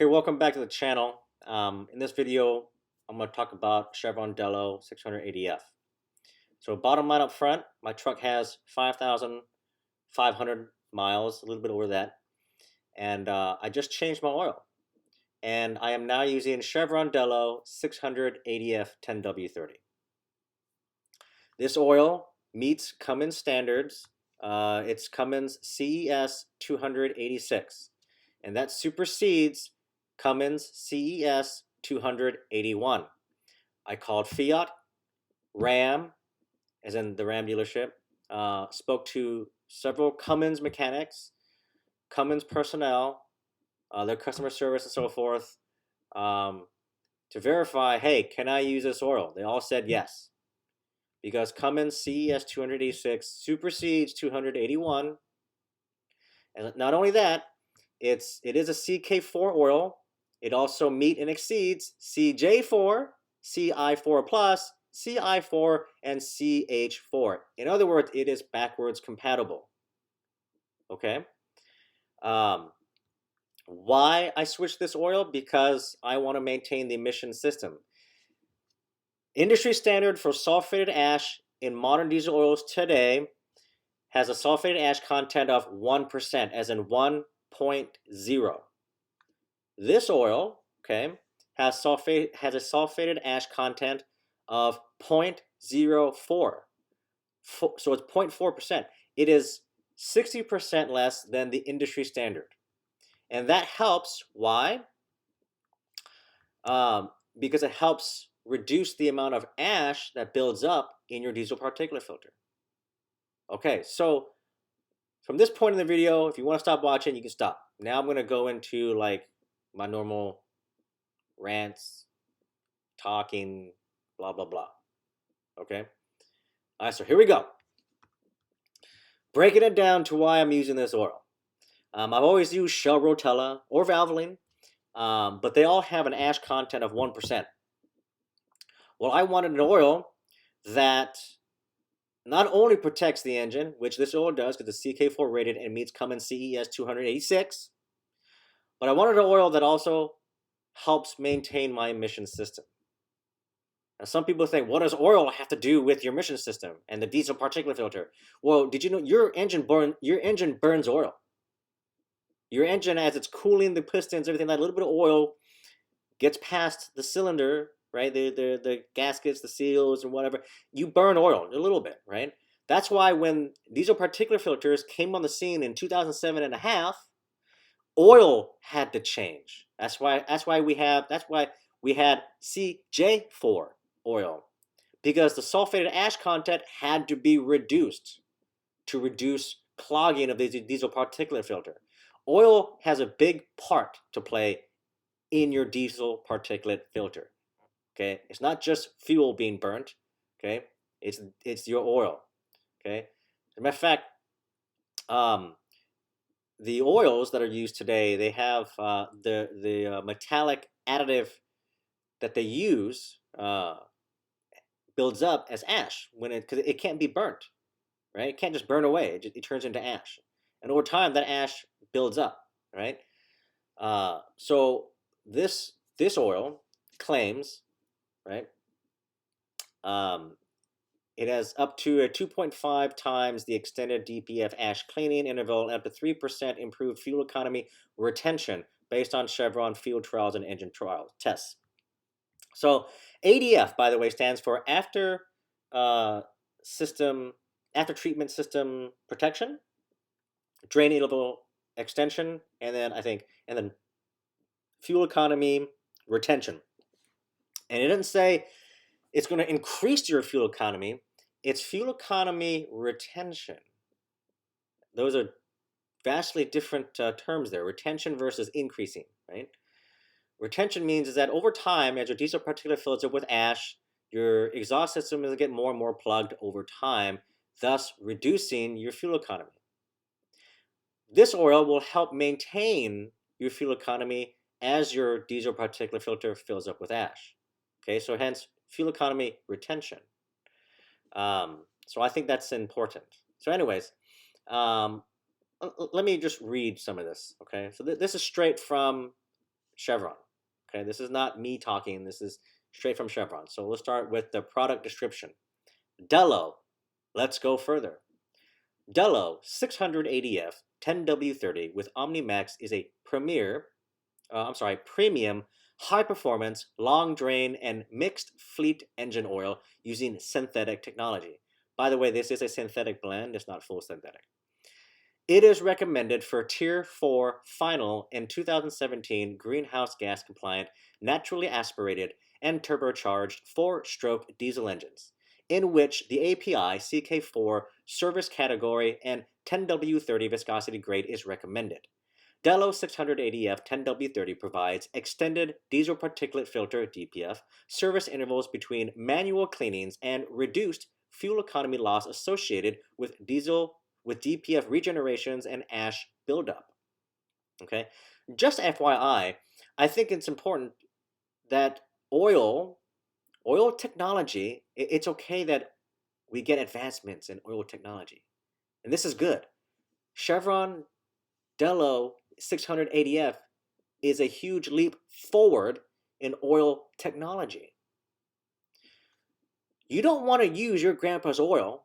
Okay, welcome back to the channel. In this video, I'm going to talk about Chevron DELO 600 ADF. So bottom line up front, my truck has 5,500 miles, a little bit over that. And I just changed my oil. And I am now using Chevron DELO 600 ADF 10W30. This oil meets Cummins standards. It's Cummins CES 286. And that supersedes Cummins CES 281. I called Fiat, Ram, as in the Ram dealership, spoke to several Cummins mechanics, Cummins personnel, their customer service and so forth, to verify, hey, can I use this oil? They all said yes. Because Cummins CES 286 supersedes 281. And not only that, it is a CK4 oil. It also meets and exceeds CJ4, CI4+, CI4, and CH4. In other words, it is backwards compatible. Okay? Why I switched this oil? Because I want to maintain the emission system. Industry standard for sulfated ash in modern diesel oils today has a sulfated ash content of 1%, as in 1.0. This oil, okay, has a sulfated ash content of 0.04. So it's 0.4%. It is 60% less than the industry standard. And that helps. Why? Because it helps reduce the amount of ash that builds up in your diesel particulate filter. Okay, so from this point in the video, if you want to stop watching, you can stop. Now I'm going to go into like my normal rants, talking, blah, blah, blah. Okay? All right, so here we go. Breaking it down to why I'm using this oil. I've always used Shell Rotella or Valvoline, but they all have an ash content of 1%. Well, I wanted an oil that not only protects the engine, which this oil does because it's CK4 rated and meets Cummins CES 286, but I wanted an oil that also helps maintain my emission system. Now, some people think, what does oil have to do with your emission system and the diesel particulate filter? Well, did you know your engine burns oil? Your engine, as it's cooling the pistons, everything, that little bit of oil gets past the cylinder, right? The gaskets, the seals, and whatever. You burn oil a little bit, right? That's why when diesel particulate filters came on the scene in 2007 and a half, oil had to change. That's why we had CJ4 oil, because the sulfated ash content had to be reduced to reduce clogging of the diesel particulate filter. Oil has a big part to play in your diesel particulate filter. Okay, it's not just fuel being burnt. Okay, it's your oil. Okay, as a matter of fact, the oils that are used today, they have the metallic additive that they use builds up as ash because it can't be burnt, right? It can't just burn away. It turns into ash, and over time that ash builds up, right? So this oil claims, right? It has up to a 2.5 times the extended DPF ash cleaning interval and up to 3% improved fuel economy retention based on Chevron field trials and engine trial tests. So ADF, by the way, stands for after treatment system protection, drain interval extension, and then fuel economy retention. And it doesn't say it's going to increase your fuel economy. It's fuel economy retention. Those are vastly different terms there. Retention versus increasing, right? Retention means is that over time, as your diesel particulate fills up with ash, your exhaust system is going to get more and more plugged over time, thus reducing your fuel economy. This oil will help maintain your fuel economy as your diesel particulate filter fills up with ash. Okay, so hence fuel economy retention. So I think that's important. So anyways, let me just read some of this, okay? So this is straight from Chevron. Okay, this is not me talking. This is straight from Chevron. So let's start with the product description. DELO. Let's go further. DELO 600 ADF 10W30 with OmniMax is a premium high-performance, long-drain, and mixed fleet engine oil using synthetic technology. By the way, this is a synthetic blend. It's not full synthetic. It is recommended for Tier 4 final and 2017 greenhouse gas compliant, naturally aspirated, and turbocharged 4-stroke diesel engines, in which the API CK4 service category and 10W30 viscosity grade is recommended. DELO 600 ADF 10W30 provides extended diesel particulate filter DPF service intervals between manual cleanings and reduced fuel economy loss associated with DPF regenerations and ash buildup. Okay, just FYI, I think it's important that oil technology, it's okay that we get advancements in oil technology, and this is good. Chevron DELO 600 ADF is a huge leap forward in oil technology. You don't want to use your grandpa's oil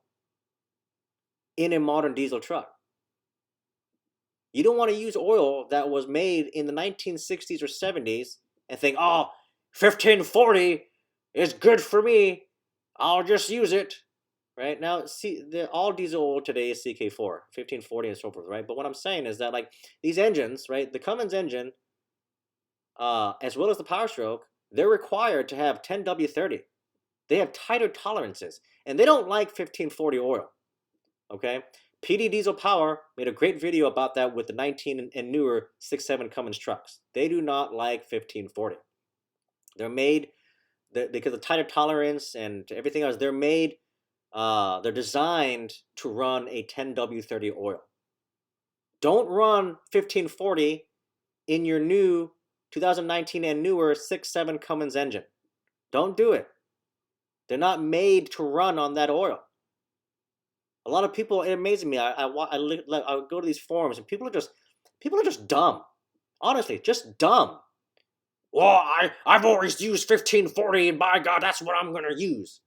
in a modern diesel truck. You don't want to use oil that was made in the 1960s or 70s and think, oh, 1540 is good for me. I'll just use it. Right? Now, see, all diesel oil today is CK4, 1540 and so forth, right? But what I'm saying is that, like, these engines, right, the Cummins engine, as well as the Power Stroke, they're required to have 10W30. They have tighter tolerances, and they don't like 1540 oil, okay? PD Diesel Power made a great video about that with the 19 and newer 6.7 Cummins trucks. They do not like 1540. They're made, because of tighter tolerance and everything else, they're designed to run a 10W30 oil. Don't run 1540 in your new 2019 and newer 6.7 Cummins engine. Don't do it. They're not made to run on that oil. A lot of people, it amazes me. I go to these forums and people are just dumb. Honestly, just dumb. Well, I've always used 1540, and by God, that's what I'm gonna use.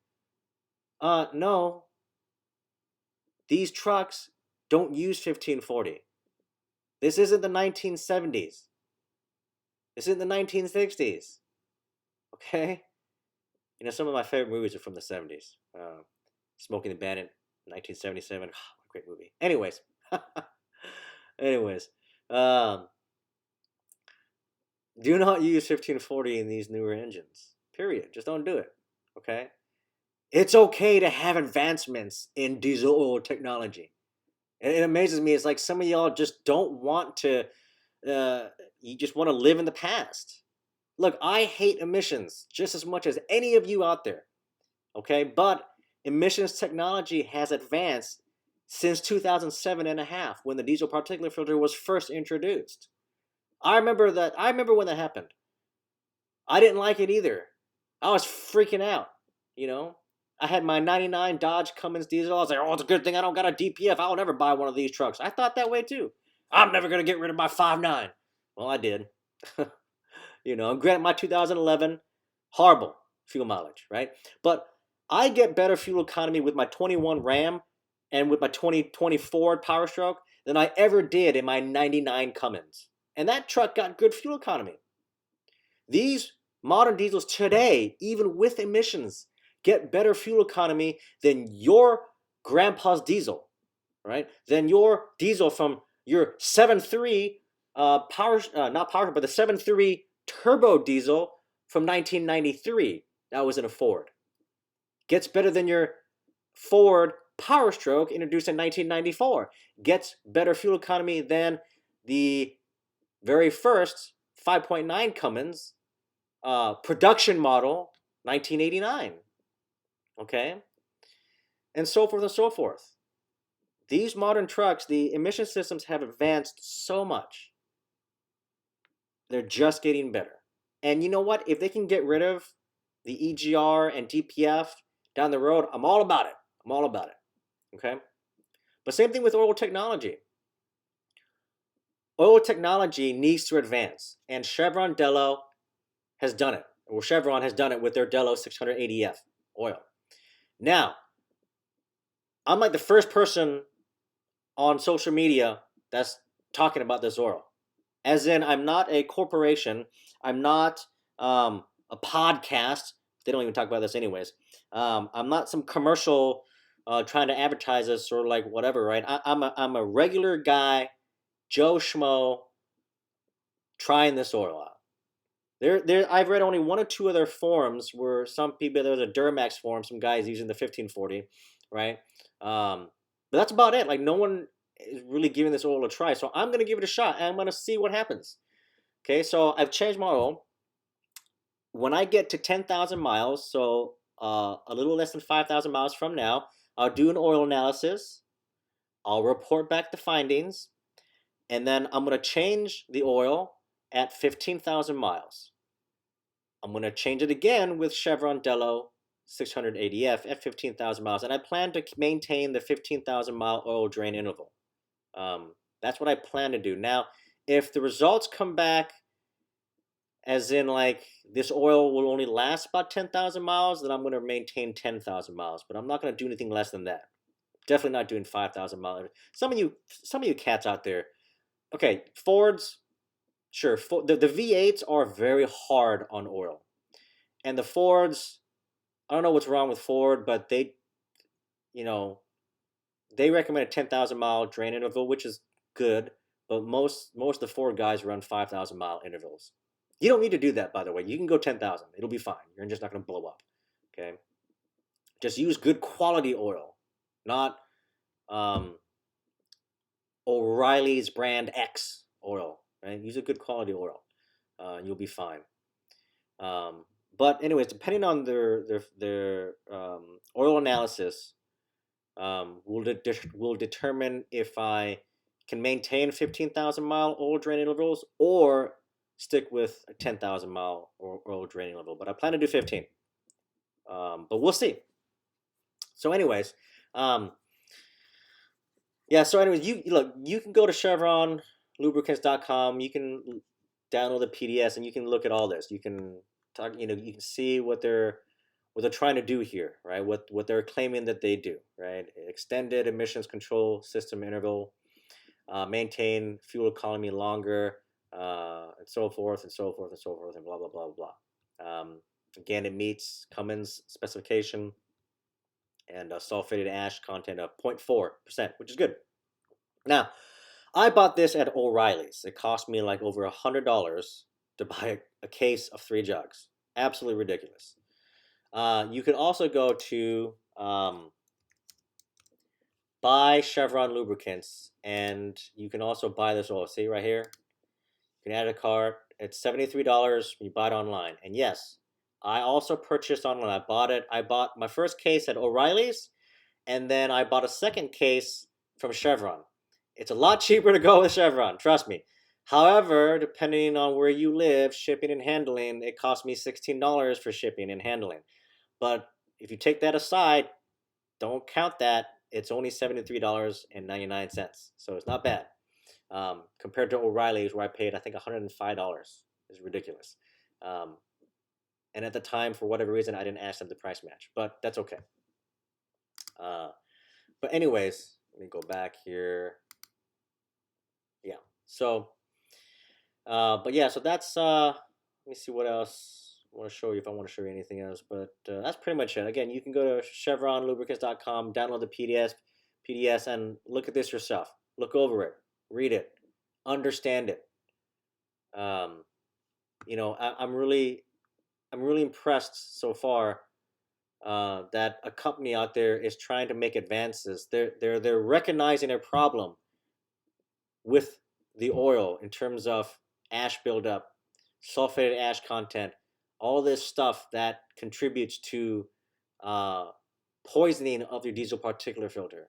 No. These trucks don't use 1540. This isn't the 1970s. This isn't the 1960s. Okay? You know, some of my favorite movies are from the 70s. Smoking the Bandit, 1977. Great movie. Anyways. Do not use 1540 in these newer engines. Period. Just don't do it. Okay? It's okay to have advancements in diesel oil technology. And it amazes me. It's like some of y'all just don't want to, you just want to live in the past. Look, I hate emissions just as much as any of you out there. Okay? But emissions technology has advanced since 2007 and a half, when the diesel particulate filter was first introduced. I remember when that happened. I didn't like it either. I was freaking out, you know? I had my 99 Dodge Cummins diesel. I was like, oh, it's a good thing I don't got a DPF. I'll never buy one of these trucks. I thought that way too. I'm never going to get rid of my 5.9. Well, I did. You know, and granted, my 2011, horrible fuel mileage, right? But I get better fuel economy with my 21 Ram and with my 2020 Ford Power Stroke than I ever did in my 99 Cummins. And that truck got good fuel economy. These modern diesels today, even with emissions, get better fuel economy than your grandpa's diesel, right? Than your diesel from your 7.3 not power, but the 7.3 turbo diesel from 1993. That was in a Ford. Gets better than your Ford Power Stroke introduced in 1994. Gets better fuel economy than the very first 5.9 Cummins production model 1989. Okay? And so forth and so forth. These modern trucks, the emission systems have advanced so much. They're just getting better. And you know what? If they can get rid of the EGR and DPF down the road, I'm all about it. I'm all about it. Okay? But same thing with oil technology. oil technology needs to advance, and Chevron DELO has done it. Or Chevron has done it with their DELO 600 ADF oil. Now, I'm like the first person on social media that's talking about this oil. As in, I'm not a corporation. I'm not a podcast. They don't even talk about this anyways. I'm not some commercial trying to advertise this or like whatever, right? I'm a regular guy, Joe Schmo, trying this oil out. I've read only one or two other forums where some people, there's a Duramax forum, some guys using the 1540, right? But that's about it. Like, no one is really giving this oil a try. So I'm going to give it a shot, and I'm going to see what happens. Okay, so I've changed my oil. When I get to 10,000 miles, so a little less than 5,000 miles from now, I'll do an oil analysis. I'll report back the findings, and then I'm going to change the oil at 15,000 miles. I'm going to change it again with Chevron DELO 600 ADF at 15,000 miles, and I plan to maintain the 15,000 mile oil drain interval. That's what I plan to do. Now, if the results come back as in like this oil will only last about 10,000 miles, then I'm going to maintain 10,000 miles, but I'm not going to do anything less than that. Definitely not doing 5,000 miles. Some of you cats out there, okay, Fords, sure, the V8s are very hard on oil. And the Fords, I don't know what's wrong with Ford, but they recommend a 10,000 mile drain interval, which is good, but most of the Ford guys run 5,000 mile intervals. You don't need to do that, by the way. You can go 10,000. It'll be fine. You're just not going to blow up, okay? Just use good quality oil, not O'Reilly's brand X oil, right? Use a good quality oil. You'll be fine. But anyways, depending on their oil analysis, will determine if I can maintain 15,000 mile oil drain intervals or stick with a 10,000 mile oil drain interval. But I plan to do 15. But we'll see. So anyways, yeah. So anyways, you can go to ChevronLubricants.com. You can download the PDS and you can look at all this. You can talk. You can see what they're trying to do here, right? What they're claiming that they do, right? Extended emissions control system interval, maintain fuel economy longer, and so forth and so forth and so forth and blah blah blah blah. Again, it meets Cummins specification and a sulfated ash content of 0.4%, which is good. Now, I bought this at O'Reilly's. It cost me like over $100 to buy a case of 3 jugs. Absolutely ridiculous. You could also go to buy Chevron lubricants, and you can also buy this oil. See right here? You can add a cart. It's $73 when you buy it online. And yes, I also purchased online. I bought my first case at O'Reilly's, and then I bought a second case from Chevron. It's a lot cheaper to go with Chevron, trust me. However, depending on where you live, shipping and handling, it cost me $16 for shipping and handling. But if you take that aside, don't count that. It's only $73.99, so it's not bad. Compared to O'Reilly's, where I paid, I think, $105. It's ridiculous. And at the time, for whatever reason, I didn't ask them to price match, but that's okay. But anyways, let me go back here. Yeah. So, but yeah, so that's, let me see what else I want to show you, if I want to show you anything else, but that's pretty much it. Again, you can go to ChevronLubricants.com, download the PDS, and look at this yourself. Look over it, read it, understand it. I'm really impressed so far that a company out there is trying to make advances. They're recognizing a problem with the oil in terms of ash buildup, sulfated ash content, all this stuff that contributes to poisoning of your diesel particulate filter.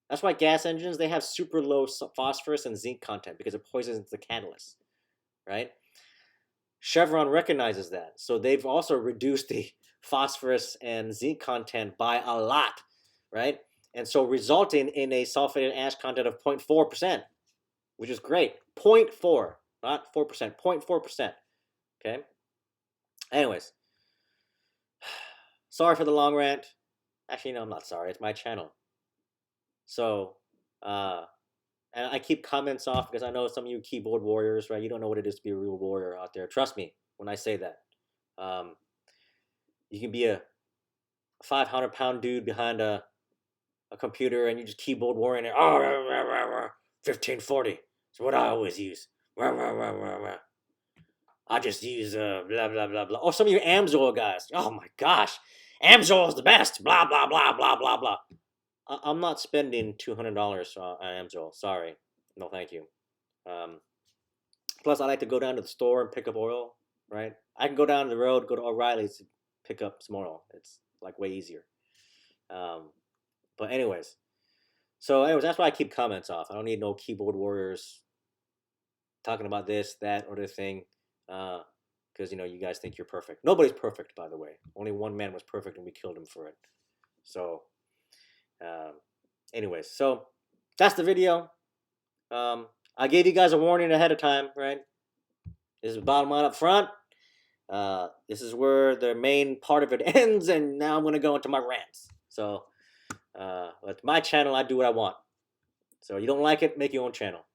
That's why gas engines, they have super low phosphorus and zinc content because it poisons the catalyst, right? Chevron recognizes that. So they've also reduced the phosphorus and zinc content by a lot, right? And so resulting in a sulfated ash content of 0.4%, which is great. 0.4, not 4%, 0.4%. Okay. Anyways, sorry for the long rant. Actually, no, I'm not sorry. It's my channel. So, and I keep comments off because I know some of you keyboard warriors, right? You don't know what it is to be a real warrior out there. Trust me when I say that. You can be a 500-pound dude behind a computer and you just keyboard warrior and 1540. It's what I always use. I just use blah blah blah blah. Or some of you Amsoil guys. Oh my gosh, Amsoil is the best. Blah blah blah blah blah blah. I'm not spending $200 on Amsoil. Sorry, no thank you. Plus, I like to go down to the store and pick up oil. Right? I can go down the road, go to O'Reilly's, to pick up some oil. It's like way easier. But anyways, that's why I keep comments off. I don't need no keyboard warriors talking about this, that, or the thing. Because you guys think you're perfect. Nobody's perfect, by the way. Only one man was perfect, and we killed him for it. So, anyways, so that's the video. I gave you guys a warning ahead of time, right? This is the bottom line up front. This is where the main part of it ends, and now I'm gonna go into my rants. So, with my channel, I do what I want. So you don't like it, make your own channel.